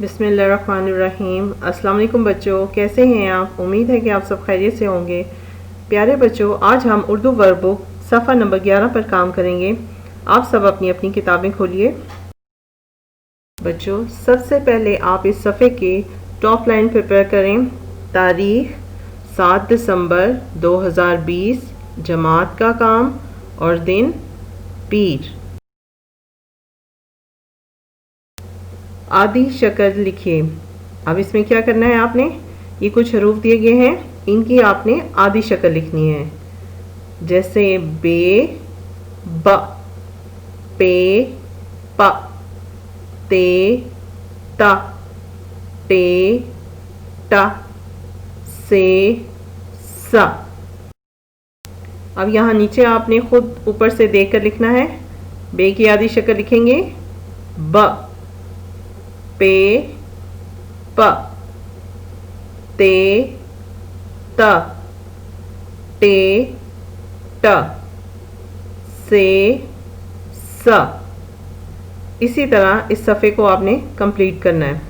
बिस्मिल्लाहिर्रहमानिर्रहीम। अस्सलाम वालेकुम बच्चों, कैसे हैं आप? उम्मीद है कि आप सब खैरियत से होंगे। प्यारे बच्चों, आज हम उर्दू वर्ब बुक सफ़ा नंबर 11 पर काम करेंगे। आप सब अपनी अपनी किताबें खोलिए। बच्चों, सबसे पहले आप इस सफ़े के टॉप लाइन प्रिपेयर करें। तारीख 7 दिसंबर 2020, जमात का काम और दिन पीर। आदि शक्ल लिखिए। अब इसमें क्या करना है आपने, ये कुछ हरूफ दिए गए हैं, इनकी आपने आदि शक्ल लिखनी है। जैसे बे, ब, पे, प, ते, ता, टे, टा, से, सा। अब यहाँ नीचे आपने खुद ऊपर से देखकर लिखना है। बे की आदि शक्ल लिखेंगे ब, पे, प, ते, त, टे, ट, से, स। इसी तरह इस सफ़े को आपने कंप्लीट करना है।